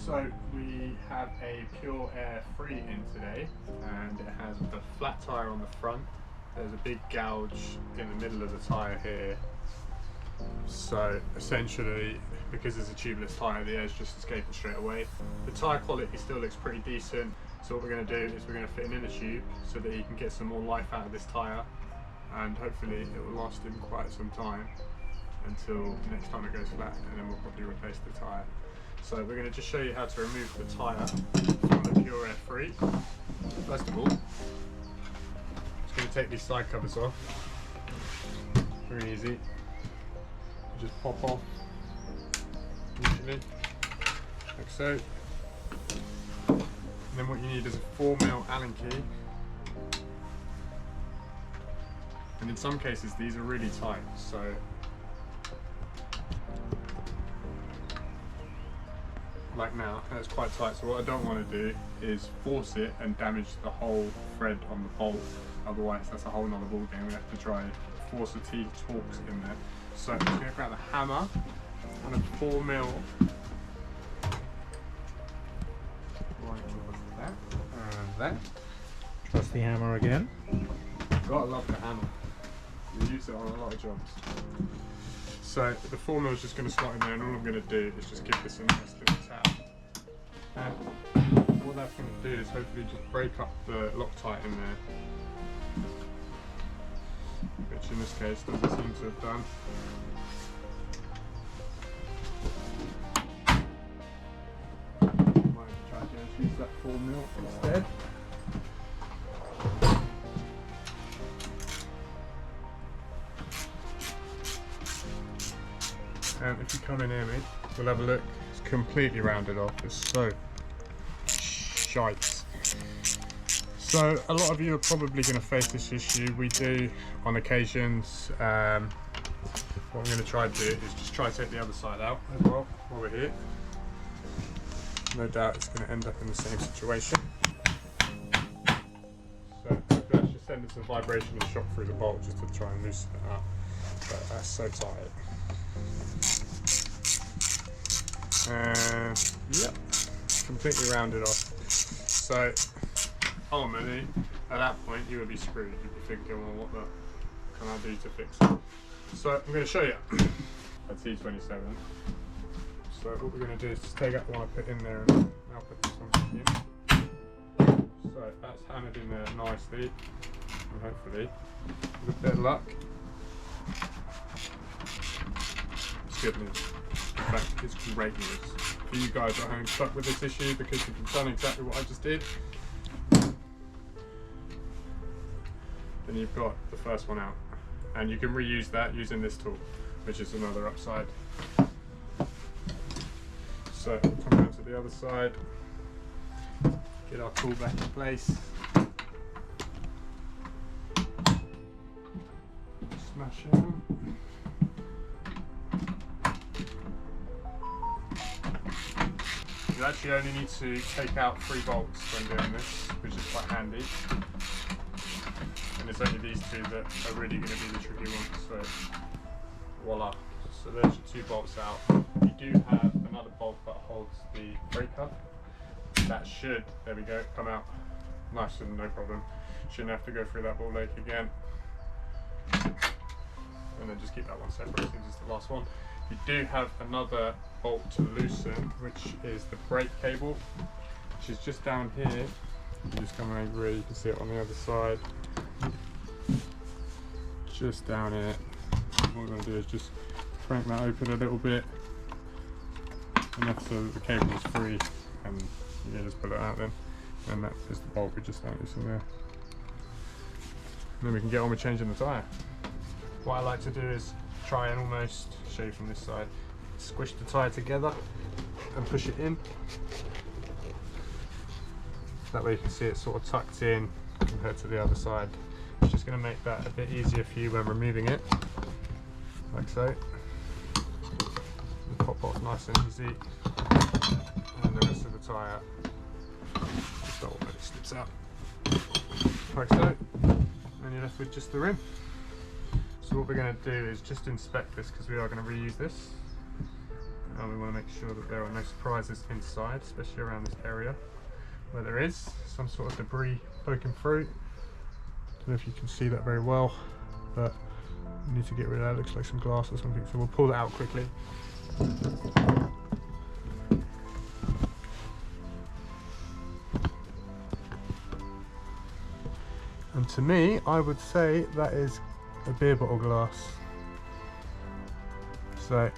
So we have a pure air free in today, and it has a flat tyre on the front. There's a big gouge in the middle of the tyre here. So essentially, because it's a tubeless tyre, the air's just escaping straight away. The tyre quality still looks pretty decent. So what we're going to do is we're going to fit an inner tube so that he can get some more life out of this tyre, and hopefully it will last him quite some time until next time it goes flat, and then we'll probably replace the tyre. So we're going to just show you how to remove the tyre from the pure air free. First of all, just going to take these side covers off. Very easy. Just pop off, usually, like so. And then what you need is a 4mm Allen key. And in some cases these are really tight, so like now, that's quite tight. So what I don't want to do is force it and damage the whole thread on the bolt. Otherwise that's a whole nother ball game. We have to try force the TORX in there. So I'm just going to grab a hammer and a 4mm. There. Trust the hammer again. Gotta love the hammer. You use it on a lot of jobs. So the 4mm is just going to slot in there, and all I'm going to do is just give this a nice little tap. And what that's going to do is hopefully just break up the Loctite in there, which in this case doesn't seem to have done. Might try to use that 4mm instead. And if you come in here, mate, we'll have a look. It's completely rounded off. It's so shite. So a lot of you are probably going to face this issue. We do on occasions. What I'm going to try to do is just try to take the other side out as well while we're here. No doubt it's going to end up in the same situation. So let's just send it some vibration and shock through the bolt just to try and loosen it up. But that's so tight. And yep, completely rounded off. So ultimately, at that point, you would be screwed. You'd be thinking, well, what the can I do to fix it? So I'm going to show you a T27. So what we're going to do is just take out the one I put in there and now put this one in. So that's hammered in there nicely, and hopefully, with a bit of luck, it's good news. In fact, it's great news for you guys at home stuck with this issue, because if you've done exactly what I just did, then you've got the first one out, and you can reuse that using this tool, which is another upside. So we'll come down to the other side, get our tool back in place, smash it in. You actually only need to take out 3 bolts when doing this, which is quite handy. And it's only these 2 that are really going to be the tricky ones. So voila. So there's your 2 bolts out. You do have another bolt that holds the brake hub. That should, there we go, come out nice and no problem. Shouldn't have to go through that ball lake again. And then just keep that one separate since it's the last one. You do have another bolt to loosen, which is the brake cable, which is just down here. You just come over here, you can see it on the other side. Just down here. What we're going to do is just crank that open a little bit, enough so that the cable is free, and you just pull it out then. And that is the bolt we just loosened there. And then we can get on with changing the tyre. What I like to do is try and almost show you from this side, squish the tyre together and push it in. That way you can see it sort of tucked in compared to the other side. It's just going to make that a bit easier for you when removing it, like so. And pop off nice and easy, and the rest of the tyre just automatically slips out, like so, and you're left with just the rim. So what we're going to do is just inspect this, because we are going to reuse this. and we want to make sure that there are no surprises inside, especially around this area where there is some sort of debris poking through. Don't know if you can see that very well, but we need to get rid of that. It looks like some glass or something, so we'll pull that out quickly. And to me, I would say that is a beer bottle glass. So,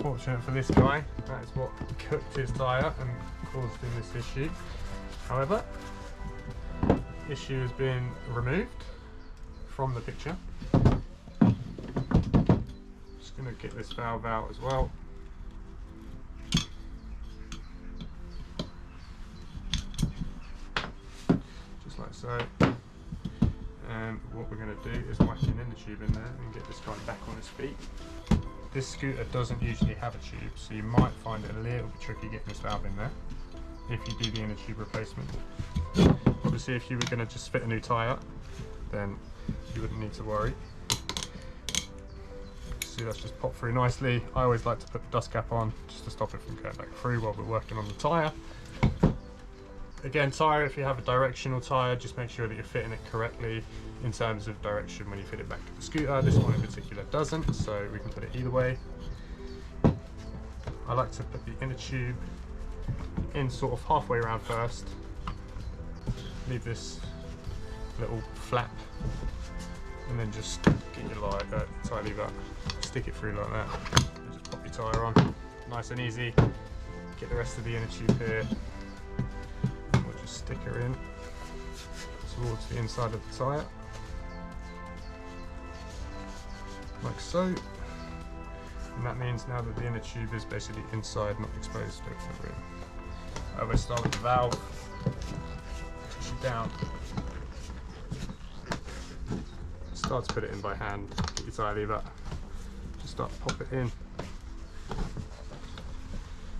fortunate for this guy, that is what cooked his tyre and caused him this issue. However, issue has been removed from the picture. Just going to get this valve out as well. Just like so. And what we're going to do is whack an inner tube in there and get this guy back on his feet. This scooter doesn't usually have a tube, so you might find it a little bit tricky getting this valve in there if you do the inner tube replacement. Obviously, if you were going to just fit a new tyre, then you wouldn't need to worry. See, that's just popped through nicely. I always like to put the dust cap on just to stop it from going back through while we're working on the tyre. Again, tyre, if you have a directional tyre, just make sure that you're fitting it correctly in terms of direction when you fit it back to the scooter. This one in particular doesn't, so we can put it either way. I like to put the inner tube in sort of halfway around first. Leave this little flap, and then just get your tyre lever, stick it through like that, and just pop your tyre on. Nice and easy. Get the rest of the inner tube here. Stick her in towards the inside of the tyre, like so, and that means now that the inner tube is basically inside, not exposed to the rim. I always start with the valve, push it down, start to put it in by hand, get your tyre lever, just start to pop it in.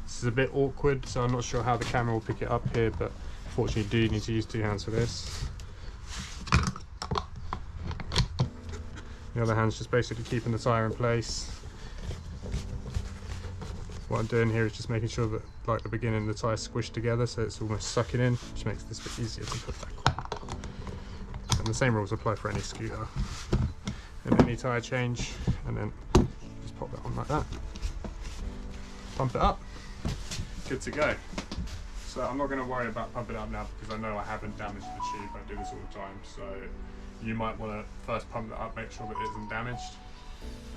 This is a bit awkward, so I'm not sure how the camera will pick it up here, but fortunately, you do need to use two hands for this. The other hand's just basically keeping the tyre in place. What I'm doing here is just making sure that, like the beginning, the tyre's squished together so it's almost sucking in, which makes this a bit easier to put back on. And the same rules apply for any scooter and any tyre change, and then just pop that on like that. Pump it up, good to go. So I'm not going to worry about pumping it up now because I know I haven't damaged the tube. I do this all the time, so you might want to first pump it up, make sure that it isn't damaged,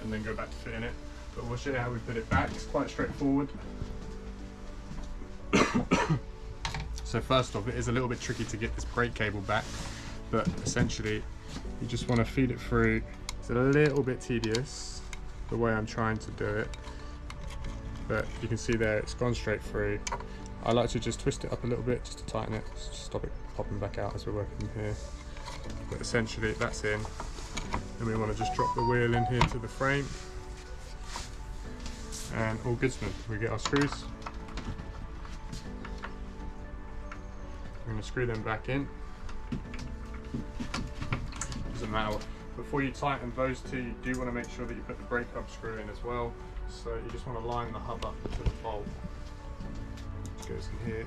and then go back to fitting it. But we'll show you how we put it back. It's quite straightforward. So first off, it is a little bit tricky to get this brake cable back, but essentially you just want to feed it through. It's a little bit tedious the way I'm trying to do it, but you can see there it's gone straight through. I like to just twist it up a little bit just to tighten it, just stop it popping back out as we're working here. But essentially that's in, and we want to just drop the wheel in here to the frame, and all good stuff. We get our screws. We're going to screw them back in. Doesn't matter. Before you tighten those two, you do want to make sure that you put the brake hub screw in as well. So you just want to line the hub up to the bolt. Goes in here.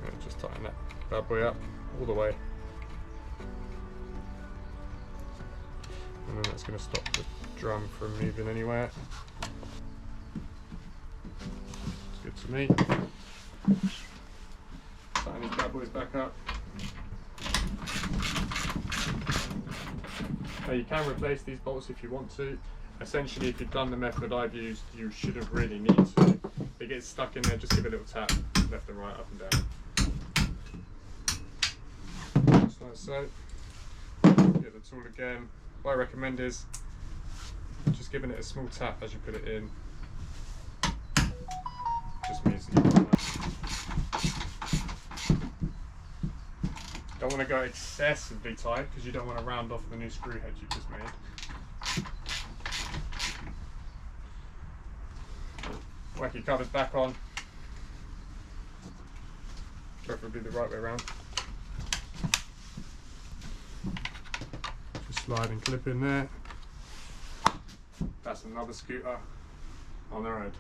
And just tighten that bad boy up all the way, and then that's going to stop the drum from moving anywhere. It's good to me. Tighten these bad boys back up. Now you can replace these bolts if you want to. Essentially, if you've done the method I've used, you shouldn't really need to. If it gets stuck in there, just give it a little tap, left and right, up and down. Just like so. Get the tool again. What I recommend is just giving it a small tap as you put it in. Just means that you don't want to go excessively tight because you don't want to round off the new screw head you just made. Whack your covers back on, preferably the right way around. Just slide and clip in there. That's another scooter on the road.